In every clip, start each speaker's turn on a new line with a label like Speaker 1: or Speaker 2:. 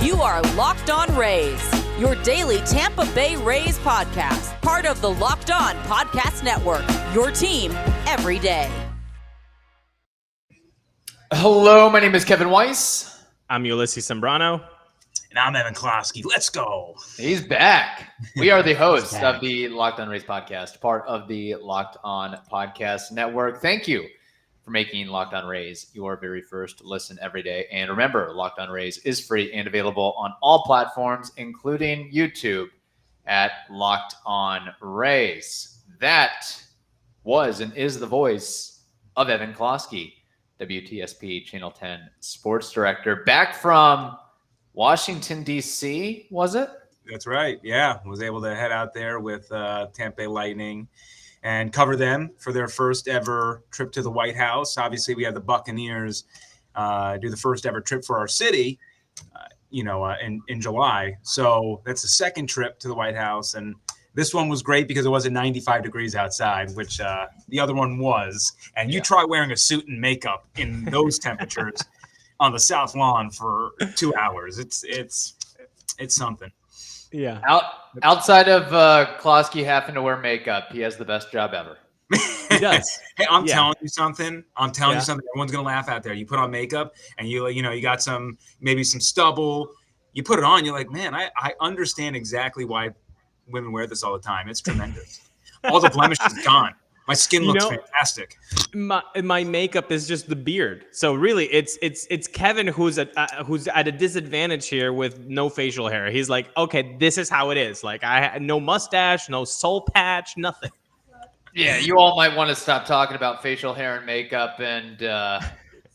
Speaker 1: You are Locked On Rays, your daily Tampa Bay Rays podcast, part of the Locked On Podcast Network, your team every day.
Speaker 2: Hello, my name is Kevin Weiss.
Speaker 3: I'm Ulises Sambrano.
Speaker 4: And I'm Evan Closky. Let's go.
Speaker 2: He's back. We are the hosts of the Locked On Rays podcast, part of the Locked On Podcast Network. Thank you for making Locked On Rays your very first listen every day. And remember, Locked On Rays is free and available on all platforms, including YouTube at Locked On Rays. That was and is the voice of Evan Closky, WTSP Channel 10 Sports Director, back from Washington, D.C., was it?
Speaker 4: That's right. Yeah. Was able to head out there with Tampa Bay Lightning and cover them for their first ever trip to the White House. Obviously, we had the Buccaneers do the first ever trip for our city, in July. So that's the second trip to the White House. And this one was great because it wasn't 95 degrees outside, which the other one was. And you try wearing a suit and makeup in those temperatures on the South Lawn for 2 hours. It's something.
Speaker 3: Yeah.
Speaker 2: Outside of Closky having to wear makeup, he has the best job ever.
Speaker 3: He does.
Speaker 4: Hey, I'm telling you something. Everyone's gonna laugh out there. You put on makeup and you got maybe some stubble. You put it on. You're like, man, I understand exactly why women wear this all the time. It's tremendous. All the blemish is gone. My skin looks fantastic.
Speaker 3: My makeup is just the beard. So really, it's Kevin who's at a disadvantage here with no facial hair. He's like, okay, this is how it is. Like I had no mustache, no soul patch, nothing.
Speaker 2: Yeah, you all might want to stop talking about facial hair and makeup and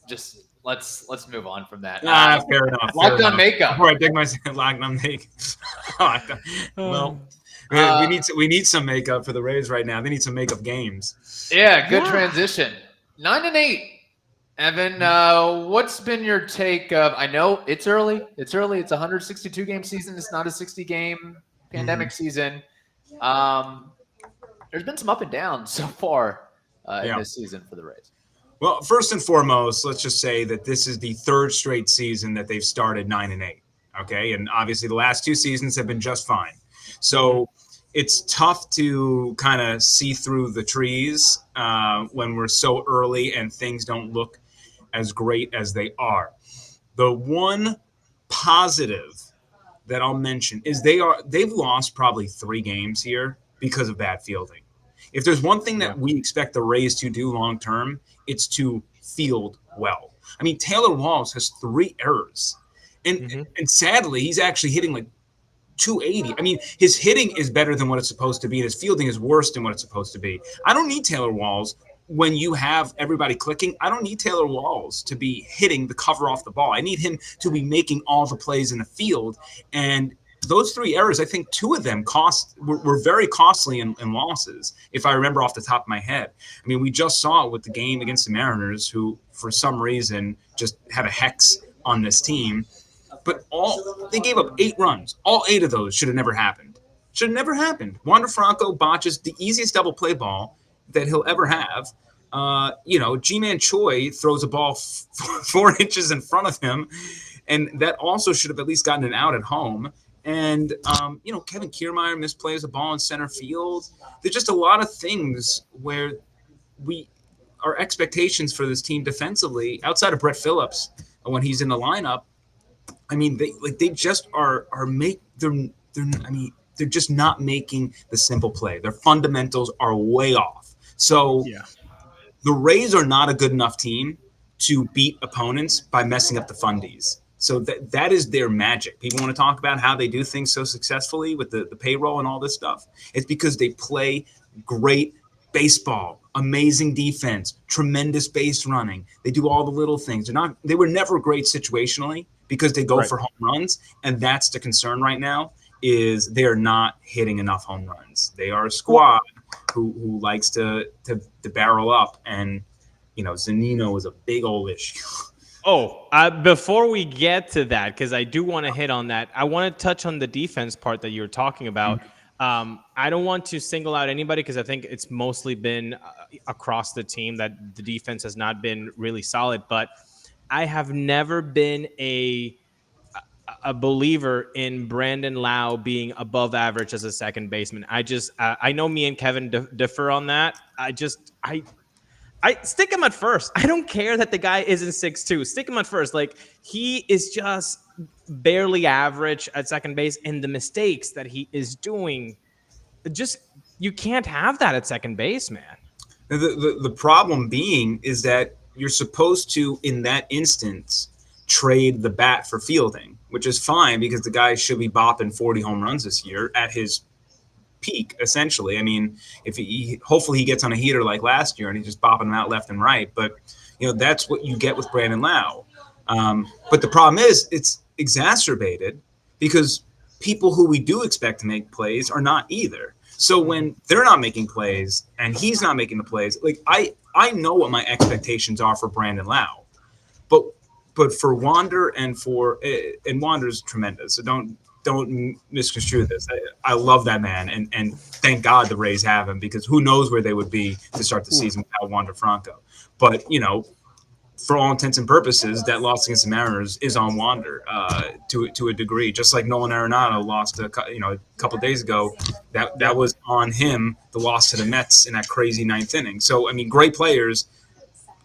Speaker 2: just let's move on from that.
Speaker 4: Fair enough.
Speaker 2: Locked on makeup.
Speaker 4: Before I dig myself locked on makeup. Well. We need some makeup for the Rays right now. They need some makeup games.
Speaker 2: Yeah, good transition. 9-8. Evan, what's been your take of? I know it's early. It's a 162 game season. It's not a 60 game pandemic season. There's been some up and down so far in this season for the Rays.
Speaker 4: Well, first and foremost, let's just say that this is the third straight season that they've started 9-8. Okay, and obviously the last two seasons have been just fine. So it's tough to kind of see through the trees when we're so early and things don't look as great as they are. The one positive that I'll mention is they've lost probably 3 games here because of bad fielding. If there's one thing that we expect the Rays to do long term, it's to field well. I mean, Taylor Walls has 3 errors. And sadly, he's actually hitting like 280. I mean, his hitting is better than what it's supposed to be, and his fielding is worse than what it's supposed to be. I don't need Taylor Walls when you have everybody clicking. I don't need Taylor Walls to be hitting the cover off the ball. I need him to be making all the plays in the field. And those 3 errors, I think 2 of them were very costly in losses, if I remember off the top of my head. I mean, we just saw it with the game against the Mariners, who for some reason just had a hex on this team. But they gave up 8 runs. All 8 of those should have never happened. Wander Franco botches the easiest double play ball that he'll ever have. G-Man Choi throws a ball 4 inches in front of him, and that also should have at least gotten an out at home. And, Kevin Kiermaier misplays a ball in center field. There's just a lot of things where our expectations for this team defensively, outside of Brett Phillips when he's in the lineup, I mean, they just they're just not making the simple play. Their fundamentals are way off. So the Rays are not a good enough team to beat opponents by messing up the fundies. So that is their magic. People want to talk about how they do things so successfully with the payroll and all this stuff. It's because they play great baseball, amazing defense, tremendous base running. They do all the little things. They were never great situationally because they go for home runs, and that's the concern right now. Is they are not hitting enough home runs. They are a squad who likes to barrel up, and Zunino is a big old issue.
Speaker 3: Before we get to that, because I do want to hit on that, I want to touch on the defense part that you were talking about. I don't want to single out anybody because I think it's mostly been across the team that the defense has not been really solid. But I have never been a a believer in Brandon Lau being above average as a second baseman. I know me and Kevin differ on that. I stick him at first. I don't care that the guy isn't 6'2". Stick him at first. Like, he is just barely average at second base, and the mistakes that he is doing, just, you can't have that at second base, man.
Speaker 4: The problem being is that you're supposed to, in that instance, trade the bat for fielding, which is fine because the guy should be bopping 40 home runs this year at his peak, essentially. I mean, if hopefully he gets on a heater like last year and he's just bopping them out left and right. But, that's what you get with Brandon Lau. But the problem is it's exacerbated because people who we do expect to make plays are not either. So when they're not making plays and he's not making the plays, like I know what my expectations are for Brandon Lau, but for Wander and Wander's tremendous. So don't misconstrue this. I love that man, and thank God the Rays have him, because who knows where they would be to start the season without Wander Franco. But for all intents and purposes, that loss against the Mariners is on Wander to a degree. Just like Nolan Arenado lost a couple of days ago, that was on him. The loss to the Mets in that crazy ninth inning. So I mean, great players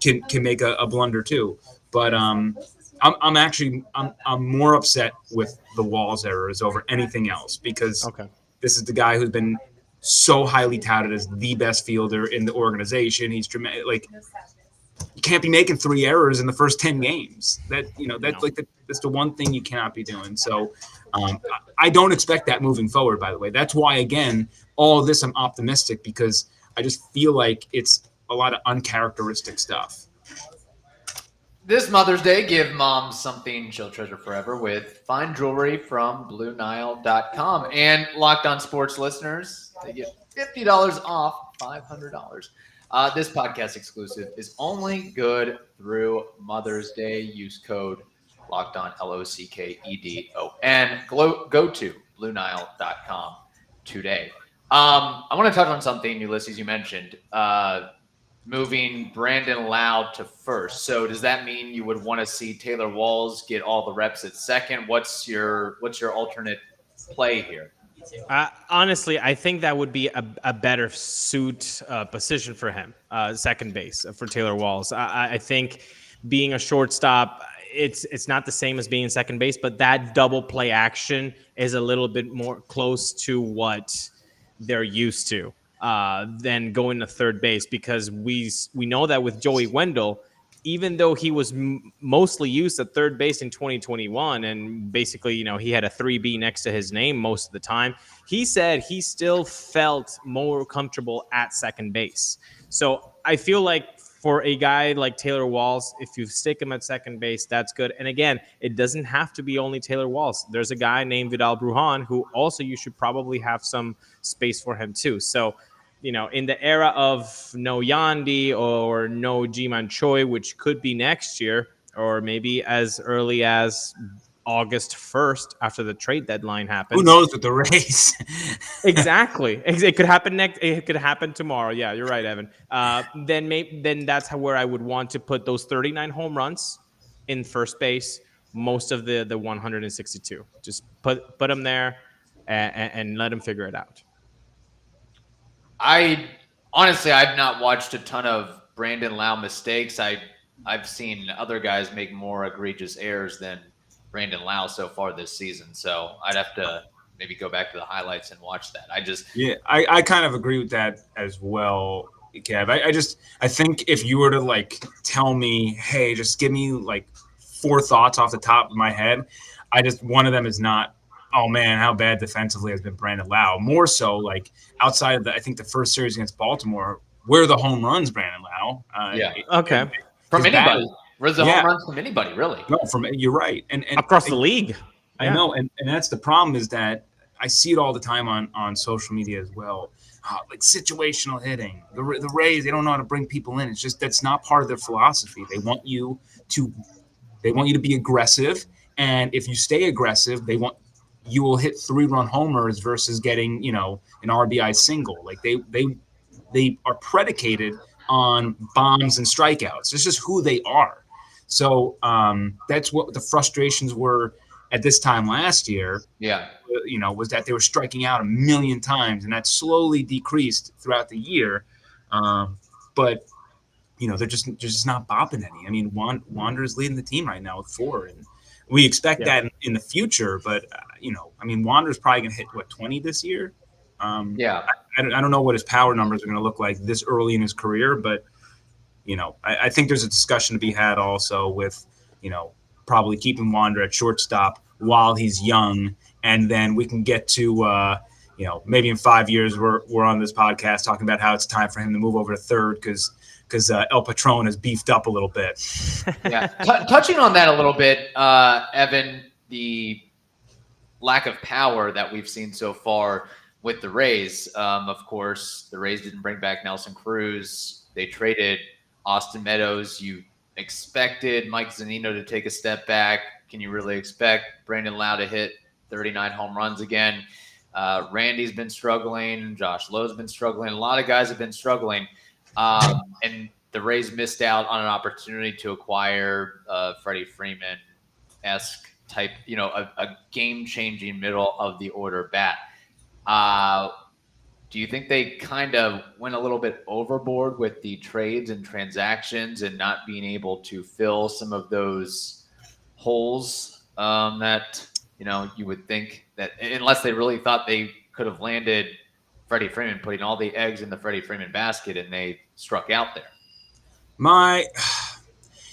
Speaker 4: can make a blunder too. But I'm more upset with the Walls errors over anything else, because this is the guy who's been so highly touted as the best fielder in the organization. He's tremendous. Like, you can't be making 3 errors in the first 10 games. That's the one thing you cannot be doing. So I don't expect that moving forward, by the way. That's why, again, all of this, I'm optimistic, because I just feel like it's a lot of uncharacteristic stuff.
Speaker 2: This Mother's Day, give mom something she'll treasure forever with fine jewelry from BlueNile.com. And Locked On Sports listeners, they get $50 off $500. This podcast exclusive is only good through Mother's Day. Use code Locked On, LOCKEDON. Go to BlueNile.com today. I want to touch on something, Ulises, you mentioned. Moving Brandon Lau to first. So does that mean you would want to see Taylor Walls get all the reps at second? What's your alternate play here?
Speaker 3: Honestly, I think that would be a better suit position for him, second base for Taylor Walls. I think being a shortstop, it's not the same as being second base, but that double play action is a little bit more close to what they're used to than going to third base, because we know that with Joey Wendell, even though he was mostly used at third base in 2021, and basically, he had a 3B next to his name most of the time, he said he still felt more comfortable at second base. So I feel like for a guy like Taylor Walls, if you stick him at second base, that's good. And again, it doesn't have to be only Taylor Walls. There's a guy named Vidal Brujan who also you should probably have some space for him too. So, in the era of no Yandy or no Ji-Man Choi, which could be next year, or maybe as early as August 1st after the trade deadline happens.
Speaker 4: Who knows with the Rays?
Speaker 3: Exactly. It could happen It could happen tomorrow. Yeah, you're right, Evan. Then that's where I would want to put those 39 home runs in first base. Most of the 162. Just put them there and let them figure it out.
Speaker 2: I've not watched a ton of Brandon Lau mistakes. I've seen other guys make more egregious errors than Brandon Lau so far this season. So I'd have to maybe go back to the highlights and watch that.
Speaker 4: I kind of agree with that as well, Kev. I think if you were to tell me, hey, just give me 4 thoughts off the top of my head, one of them is not, oh man, how bad defensively has been Brandon Lau. More so, outside of I think the first series against Baltimore, where are the home runs, Brandon Lau?
Speaker 2: From anybody. Where's the home runs from anybody, really?
Speaker 4: No, you're right. And
Speaker 3: across the league.
Speaker 4: I know, and that's the problem, is that I see it all the time on social media as well. Situational hitting. The Rays, they don't know how to bring people in. It's just that's not part of their philosophy. They want you to be aggressive, and if you stay aggressive, you will hit 3-run homers versus getting, an RBI single. They are predicated on bombs and strikeouts. It's just who they are. So that's what the frustrations were at this time last year, was that they were striking out a million times, and that slowly decreased throughout the year. But they're just not bopping any. I mean, Wander's leading the team right now with 4, and we expect that in the future. But Wander's probably going to hit 20 this year. I don't know what his power numbers are going to look like this early in his career, but I think there's a discussion to be had also with probably keeping Wander at shortstop while he's young, and then we can get to maybe in 5 years we're on this podcast talking about how it's time for him to move over to third because El Patron has beefed up a little bit.
Speaker 2: Touching on that a little bit, Evan, the lack of power that we've seen so far with the Rays. Of course, the Rays didn't bring back Nelson Cruz. They traded Austin Meadows. You expected Mike Zunino to take a step back. Can you really expect Brandon Lau to hit 39 home runs again? Randy's been struggling. Josh Lowe's been struggling. A lot of guys have been struggling. And the Rays missed out on an opportunity to acquire Freddie Freeman-esque type, a game-changing middle of the order bat. Do you think they kind of went a little bit overboard with the trades and transactions and not being able to fill some of those holes that, you would think that unless they really thought they could have landed Freddie Freeman, putting all the eggs in the Freddie Freeman basket, and they struck out there?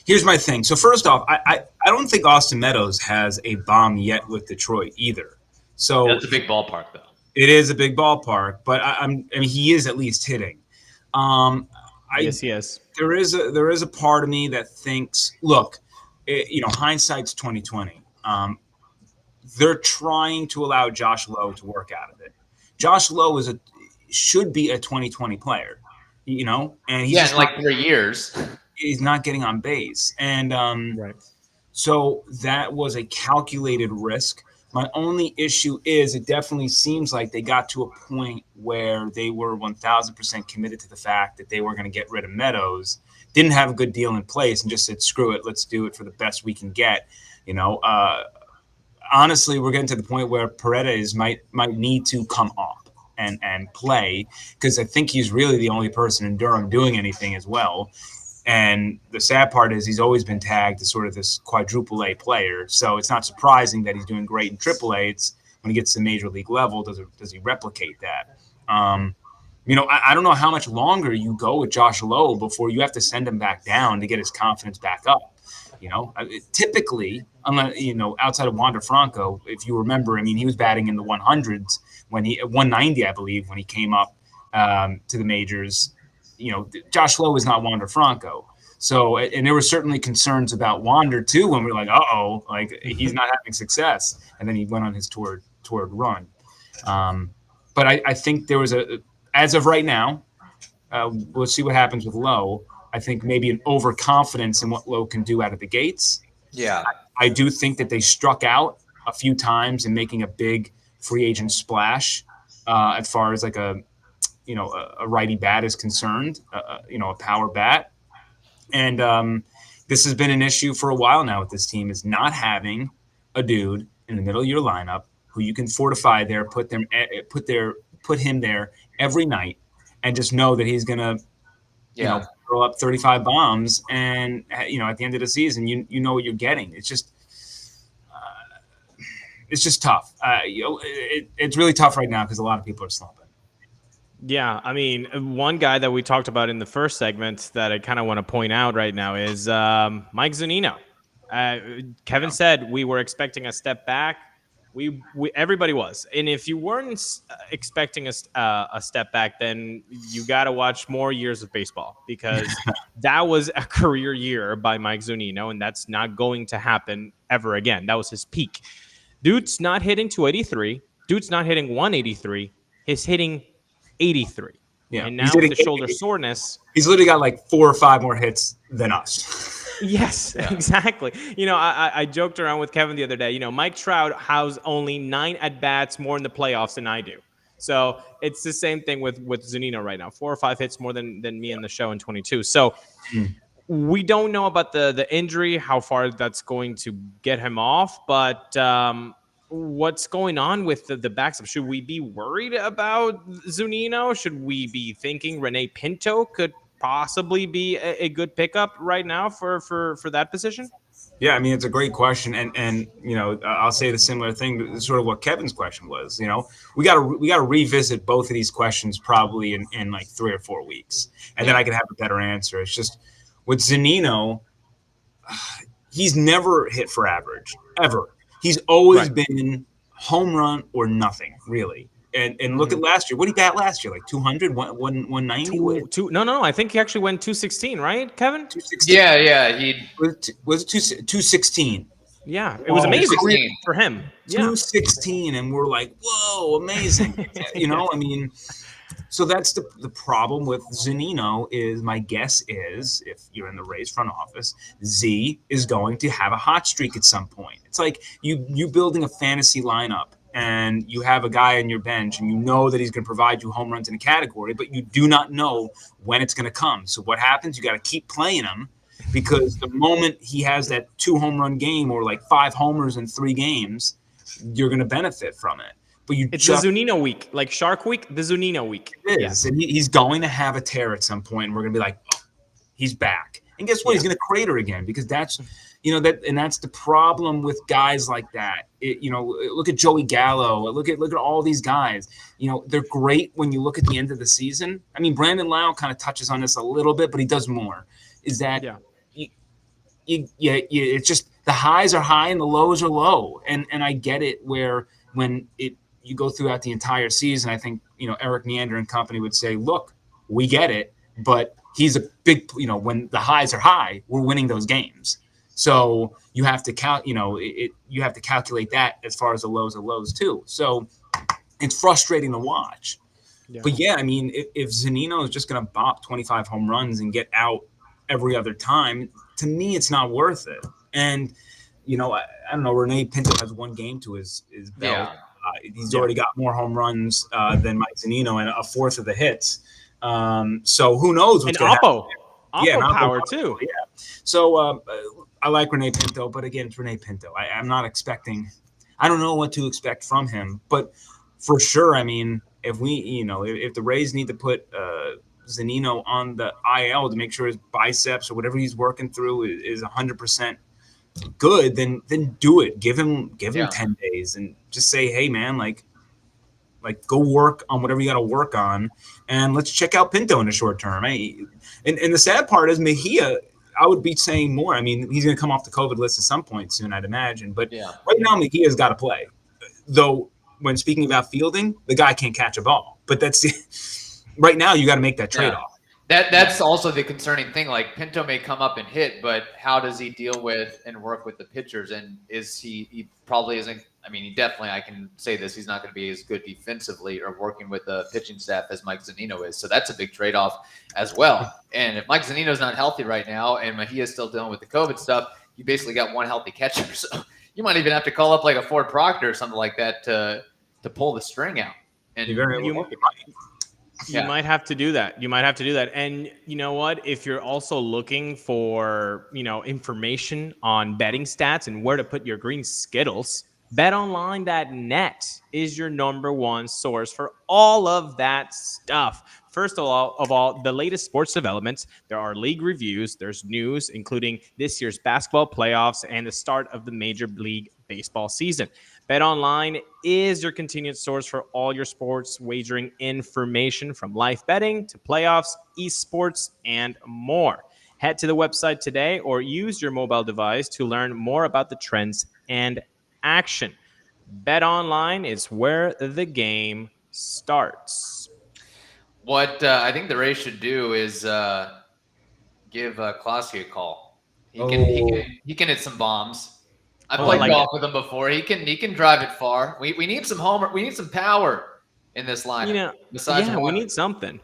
Speaker 4: Here's my thing. So first off, I don't think Austin Meadows has a bomb yet with Detroit either. So
Speaker 2: that's a big ballpark, though.
Speaker 4: It is a big ballpark, but I mean, he is at least hitting.
Speaker 3: Yes, he is.
Speaker 4: There is a part of me that thinks, look, hindsight's 2020. They're trying to allow Josh Lowe to work out of it. Josh Lowe should be a 2020 player, and he's
Speaker 2: in like 3 years.
Speaker 4: He's not getting on base, and
Speaker 3: right.
Speaker 4: So that was a calculated risk. My only issue is it definitely seems like they got to a point where they were 1,000% committed to the fact that they were going to get rid of Meadows, didn't have a good deal in place, and just said, screw it, let's do it for the best we can get. Honestly, we're getting to the point where Paredes might need to come up and play, because I think he's really the only person in Durham doing anything as well. And the sad part is he's always been tagged as sort of this quadruple A player. So it's not surprising that he's doing great in triple A. It's when he gets to major league level, does he replicate that? I don't know how much longer you go with Josh Lowe before you have to send him back down to get his confidence back up. Typically, unless, outside of Wander Franco, if you remember, he was batting in the 100s when 190, I believe, when he came up to the majors. Josh Lowe is not Wander Franco. So, and there were certainly concerns about Wander too when we were like, he's not having success. And then he went on his toward run. But I think there was as of right now, we'll see what happens with Lowe. I think maybe an overconfidence in what Lowe can do out of the gates.
Speaker 2: Yeah.
Speaker 4: I do think that they struck out a few times in making a big free agent splash as far as like a righty bat is concerned, a power bat. And this has been an issue for a while now with this team, is not having a dude in the middle of your lineup who you can fortify there, put him there every night, and just know that he's going to, throw up 35 bombs. And, at the end of the season, you know what you're getting. It's just tough. It's really tough right now because a lot of people are slumping.
Speaker 3: Yeah, one guy that we talked about in the first segment that I kind of want to point out right now is Mike Zunino. Kevin said we were expecting a step back. We everybody was, and if you weren't expecting a step back, then you got to watch more years of baseball, because that was a career year by Mike Zunino, and that's not going to happen ever again. That was his peak. Dude's not hitting 283. Dude's not hitting 183. He's hitting 83.
Speaker 4: Yeah.
Speaker 3: And now with the shoulder soreness,
Speaker 4: he's literally got like 4 or 5 more hits than us.
Speaker 3: Yes, exactly. I joked around with Kevin the other day. Mike Trout has only 9 at-bats more in the playoffs than I do. So it's the same thing with Zunino right now. 4 or 5 hits more than me in the show in 22. So We don't know about the injury, how far that's going to get him off, but what's going on with the backs? Should we be worried about Zunino? Should we be thinking Rene Pinto could possibly be a good pickup right now for that position?
Speaker 4: Yeah, I mean, it's a great question, and I'll say the similar thing to sort of what Kevin's question was. We gotta revisit both of these questions probably in like 3 or 4 weeks, and then I can have a better answer. It's just with Zunino, he's never hit for average ever. He's always been home run or nothing really. And look at last year. What did he bat last year? Like 200, 190?
Speaker 3: No. I think he actually went 216, right, Kevin?
Speaker 4: 216.
Speaker 2: Yeah.
Speaker 4: Was it 216?
Speaker 3: Yeah, it was amazing for him.
Speaker 4: 216, and we're like, whoa, amazing. I mean, so that's the problem with Zunino is my guess is if you're in the Rays front office, Z is going to have a hot streak at some point. It's like you building a fantasy lineup and you have a guy on your bench and you know that he's going to provide you home runs in a category, but you do not know when it's going to come. So what happens? You got to keep playing him because the moment he has that 2 home run game or like 5 homers in 3 games, you're going to benefit from it. But
Speaker 3: it's the Zunino week, like Shark Week, the Zunino week.
Speaker 4: It is, and he's going to have a tear at some point, and we're going to be like, oh, he's back. And guess what? He's going to crater again because that's, that's the problem with guys like that. Look at Joey Gallo. Look at all these guys. They're great when you look at the end of the season. I mean, Brandon Lau kind of touches on this a little bit, but he does more. Is that it's just the highs are high and the lows are low, and I get it where when you go throughout the entire season, I think, Eric Neander and company would say, look, we get it, but he's a big, when the highs are high, we're winning those games. So you have to you have to calculate that as far as the lows are lows too. So it's frustrating to watch. Yeah. But I mean, if Zunino is just going to bop 25 home runs and get out every other time, to me, it's not worth it. And, I don't know, Rene Pinto has 1 game to his belt. Yeah. He's already got more home runs than Mike Zunino and a 4th of the hits. So who knows what's going to happen.
Speaker 3: Oppo power too.
Speaker 4: Yeah. So I like Rene Pinto, but again, it's Rene Pinto. I'm not expecting – I don't know what to expect from him. But for sure, I mean, if if the Rays need to put Zunino on the IL to make sure his biceps or whatever he's working through is 100% good, then do it. Give him 10 days and just say, hey man, like go work on whatever you got to work on, and let's check out Pinto in the short term. And the sad part is Mejia, I would be saying more. I mean, he's going to come off the COVID list at some point soon, I'd imagine. But right now, Mejia's got to play. Though, when speaking about fielding, the guy can't catch a ball. But that's right now, you got to make that trade-off.
Speaker 2: That's also the concerning thing. Like Pinto may come up and hit, but how does he deal with and work with the pitchers? And he probably isn't. I mean, he definitely, I can say this, he's not going to be as good defensively or working with the pitching staff as Mike Zunino is. So that's a big trade-off as well. And if Mike Zunino's not healthy right now and Mejia's still dealing with the COVID stuff, you basically got 1 healthy catcher. So you might even have to call up like a Ford Proctor or something like that to pull the string out. And
Speaker 3: you might have to do that. And you know what? If you're also looking for, information on betting stats and where to put your green Skittles, BetOnline.net is your number 1 source for all of that stuff. First of all, the latest sports developments. There are league reviews. There's news, including this year's basketball playoffs and the start of the Major League Baseball season. BetOnline is your continued source for all your sports wagering information, from live betting to playoffs, esports, and more. Head to the website today or use your mobile device to learn more about the trends and action. BetOnline is where the game starts.
Speaker 2: What I think the Rays should do is give Closky a call. He can hit some bombs. I played golf with him before. He can drive it far. We need some homer. We need some power in this lineup.
Speaker 3: We need something.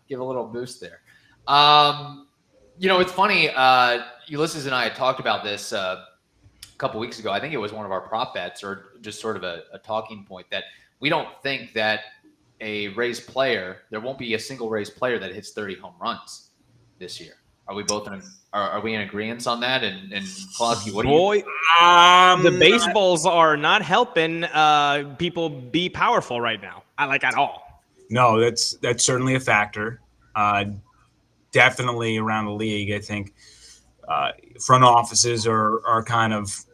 Speaker 2: Give a little boost there. It's funny. Ulises and I had talked about this a couple weeks ago. I think it was one of our prop bets, or just sort of a talking point, that we don't think that a Rays player, there won't be a single Rays player that hits 30 home runs. this year? Are we both are we in agreement on that? And Closky, what do
Speaker 3: Boy,
Speaker 2: you?
Speaker 3: the baseballs are not helping people be powerful right now. I like at all.
Speaker 4: No, that's certainly a factor. Definitely around the league, I think front offices are kind of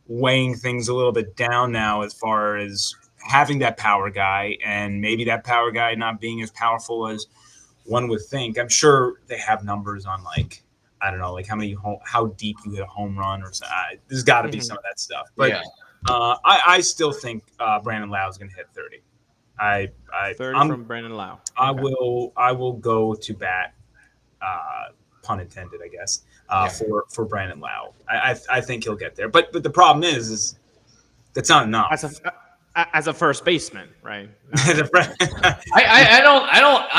Speaker 4: weighing things a little bit down now as far as having that power guy, and maybe that power guy not being as powerful as one would think. I'm sure they have numbers on, like, I don't know, like how deep you hit a home run or something. There's got to be some of that stuff. But
Speaker 2: Yeah.
Speaker 4: I still think Brandon Lau is going to hit 30.
Speaker 3: 30 from Brandon Lau.
Speaker 4: Okay. I will go to bat, pun intended, I guess, for Brandon Lau. I think he'll get there. But the problem is that's not enough.
Speaker 3: As a first baseman, right?
Speaker 2: I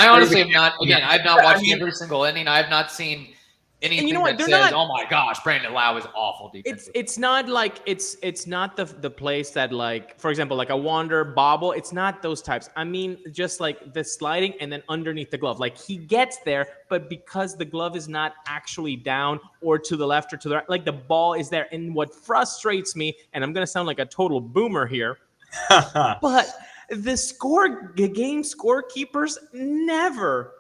Speaker 2: honestly am not. Again, I've not watched every single inning. I've not seen anything that says, "Oh my gosh, Brandon Lau is awful defense."
Speaker 3: It's not like it's not the place that, like, for example, like a Wander bobble. It's not those types. I mean, just like the sliding and then underneath the glove. Like, he gets there, but because the glove is not actually down or to the left or to the right, like the ball is there. And what frustrates me, and I'm gonna sound like a total boomer here, but the game scorekeepers never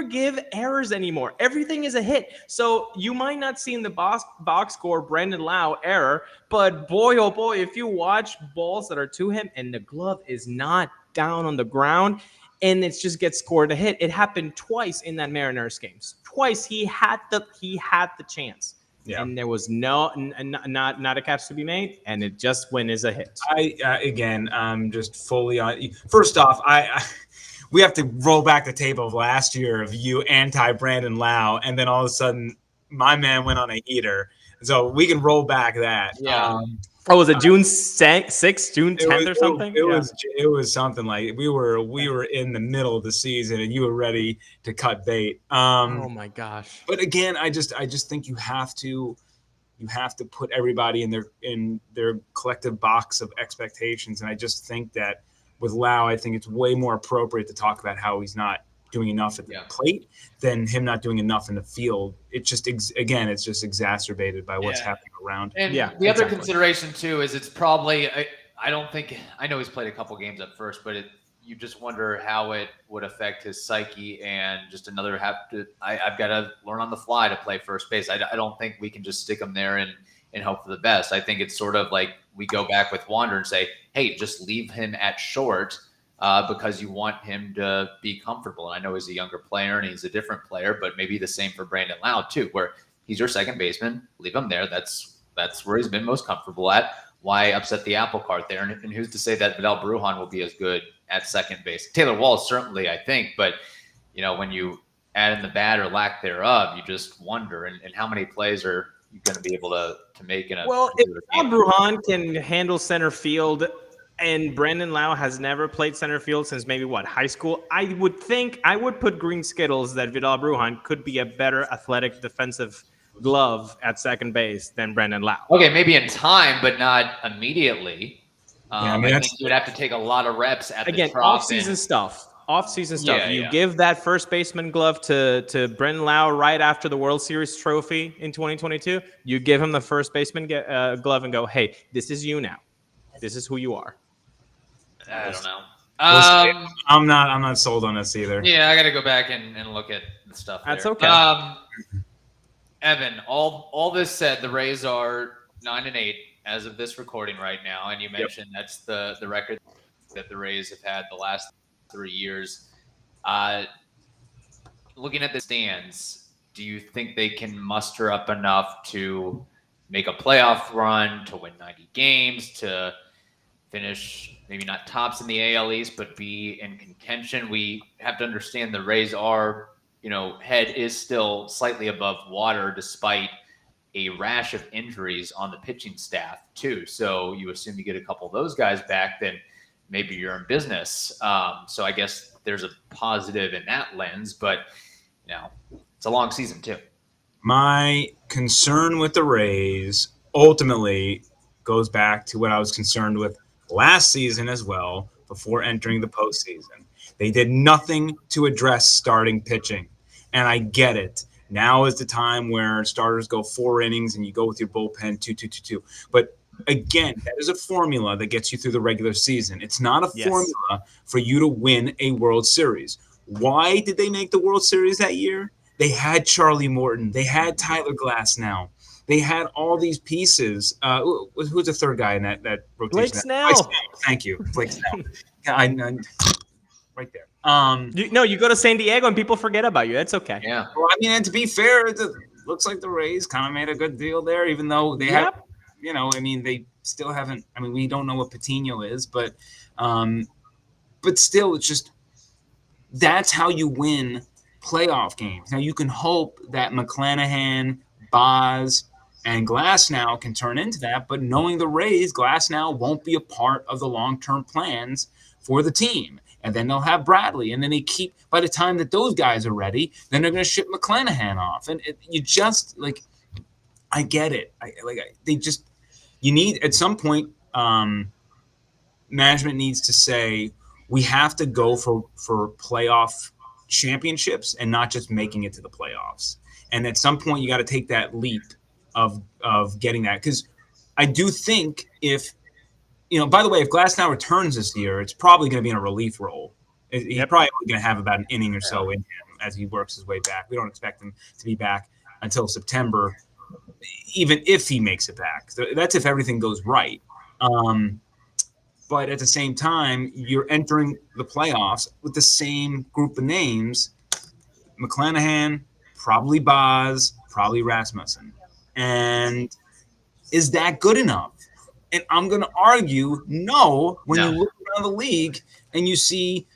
Speaker 3: give errors anymore. Everything is a hit. So you might not see in the box score Brandon Lau error, but boy, oh boy, if you watch balls that are to him and the glove is not down on the ground and it just gets scored a hit. It happened twice in that Mariners games. Twice he had the chance. Yeah. And there was not a catch to be made, and it just went as a hit.
Speaker 4: I'm just fully on. First off, we have to roll back the tape of last year of you anti Brandon Lau, and then all of a sudden my man went on a heater. So we can roll back that.
Speaker 2: Yeah.
Speaker 3: Was it June 6th, June 10th or something?
Speaker 4: It was something like we were in the middle of the season and you were ready to cut bait.
Speaker 3: Oh my gosh.
Speaker 4: But again, I just think you have to put everybody in their collective box of expectations. And I just think that with Lau, I think it's way more appropriate to talk about how he's not doing enough at the plate than him not doing enough in the field. It just, again, it's just exacerbated by what's happening around.
Speaker 2: And the other consideration too is it's probably, I know he's played a couple games at first, but you just wonder how it would affect his psyche and just I've got to learn on the fly to play first base. I don't think we can just stick him there and hope for the best. I think it's sort of like we go back with Wander and say, hey, just leave him at short because you want him to be comfortable. And I know he's a younger player and he's a different player, but maybe the same for Brandon Lau too, where he's your second baseman. Leave him there. That's where he's been most comfortable at. Why upset the apple cart there? And who's to say that Vidal Brujan will be as good at second base? Taylor Walls certainly, I think, but when you add in the bat or lack thereof, you just wonder. And how many plays are you going to be able to make in a
Speaker 3: if Vidal Brujan can handle center field, and Brandon Lau has never played center field since maybe high school, I would put green skittles that Vidal Brujan could be a better athletic defensive glove at second base than Brandon Lau.
Speaker 2: Okay, maybe in time, but not immediately. I think you would have to take a lot of reps at the trough.
Speaker 3: Off-season stuff. You give that first baseman glove to Brandon Lau right after the World Series trophy in 2022. You give him the first baseman glove and go, hey, this is you now. This is who you are.
Speaker 2: I don't know.
Speaker 4: I'm not sold on this either.
Speaker 2: Yeah, I got to go back and look at the stuff.
Speaker 3: That's
Speaker 2: there.
Speaker 3: okay.
Speaker 2: Evan, all this said, the Rays are 9-8 as of this recording right now, and you mentioned that's the record that the Rays have had the last 3 years. Looking at the stands, do you think they can muster up enough to make a playoff run, to win 90 games, to finish maybe not tops in the AL East, but be in contention? We have to understand the Rays are, head is still slightly above water despite a rash of injuries on the pitching staff too. So you assume you get a couple of those guys back, then maybe you're in business. So I guess there's a positive in that lens, but it's a long season too.
Speaker 4: My concern with the Rays ultimately goes back to what I was concerned with last season as well, before entering the postseason. They did nothing to address starting pitching, and I get it. Now is the time where starters go 4 innings and you go with your bullpen 2-2-2-2. But again, that is a formula that gets you through the regular season. It's not a formula for you to win a World Series. Why did they make the World Series that year? They had Charlie Morton. They had Tyler Glasnow. They had all these pieces. Who's the third guy in that rotation?
Speaker 3: Blake Snell.
Speaker 4: Thank you, Blake Snell. Right there.
Speaker 3: You go to San Diego and people forget about you. That's okay.
Speaker 2: Yeah.
Speaker 4: Well, I mean, and to be fair, it looks like the Rays kind of made a good deal there, even though they have, they still haven't. I mean, we don't know what Patino is, but still, it's just that's how you win playoff games. Now you can hope that McClanahan, Boz, and Glasnow can turn into that, but knowing the Rays, Glasnow won't be a part of the long-term plans for the team. And then they'll have Bradley, and then by the time that those guys are ready, then they're going to ship McClanahan off. And I get it. You need, at some point, management needs to say, we have to go for playoff championships and not just making it to the playoffs. And at some point, you got to take that leap of getting that. Because I do think by the way, if Glasnow returns this year, it's probably going to be in a relief role. He's probably going to have about an inning or so in him as he works his way back. We don't expect him to be back until September, even if he makes it back. So that's if everything goes right. But at the same time, you're entering the playoffs with the same group of names: McClanahan, probably Boz, probably Rasmussen. And is that good enough? And I'm going to argue no when you look around the league and you see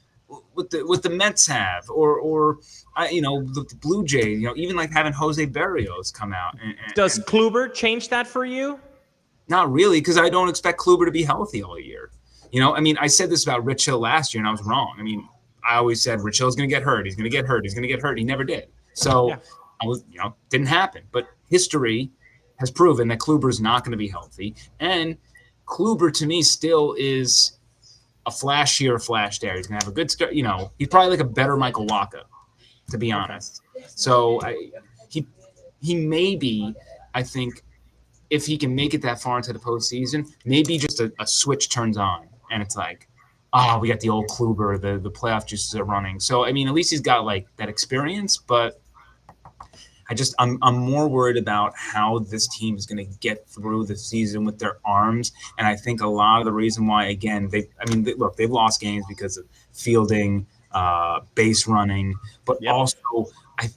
Speaker 4: what the Mets have, or the Blue Jays, even like having Jose Berrios come out.
Speaker 3: Does Kluber change that for you?
Speaker 4: Not really, because I don't expect Kluber to be healthy all year. I said this about Rich Hill last year, and I was wrong. I mean, I always said Rich Hill's going to get hurt. He's going to get hurt. He's going to get hurt. He never did. So didn't happen. But history has proven that Kluber's not going to be healthy. And Kluber, to me, still is a flash here, a flash there. He's going to have a good start. He's probably like a better Michael Wacha, to be honest. So he may be, I think, if he can make it that far into the postseason, maybe just a switch turns on. And it's like, we got the old Kluber, the playoff juices are running. So, I mean, at least he's got like that experience, but I'm more worried about how this team is going to get through the season with their arms. And I think a lot of the reason why, again, they've lost games because of fielding, base running, but also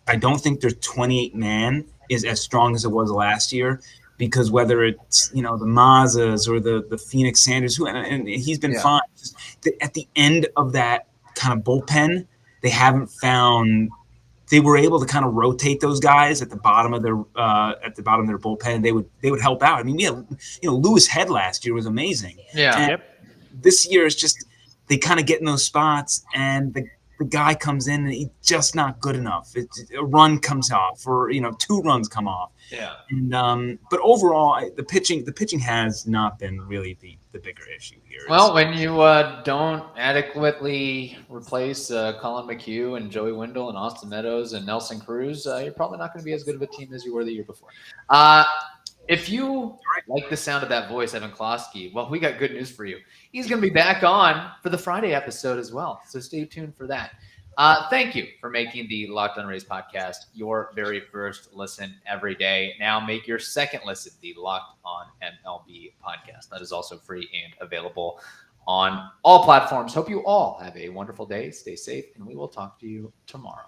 Speaker 4: I don't think their 28-man is as strong as it was last year, because whether it's, the Mazas or the Phoenix Sanders, and he's been fine. Just at the end of that kind of bullpen, they were able to kind of rotate those guys at the bottom of their bullpen. They would help out. I mean, we had, Lewis Head last year was amazing.
Speaker 2: Yeah.
Speaker 4: And this year is just they kind of get in those spots, and the guy comes in and he's just not good enough. A run comes off, or 2 runs come off.
Speaker 2: Yeah.
Speaker 4: And but overall, the pitching has not been really the bigger issue here.
Speaker 2: Well, when you don't adequately replace Colin McHugh and Joey Wendell and Austin Meadows and Nelson Cruz, you're probably not going to be as good of a team as you were the year before. If you like the sound of that voice, Evan Closky, well, we got good news for you. He's going to be back on for the Friday episode as well, so stay tuned for that. Thank you for making the Locked On Rays podcast your very first listen every day. Now make your second listen the Locked On MLB podcast. That is also free and available on all platforms. Hope you all have a wonderful day. Stay safe, and we will talk to you tomorrow.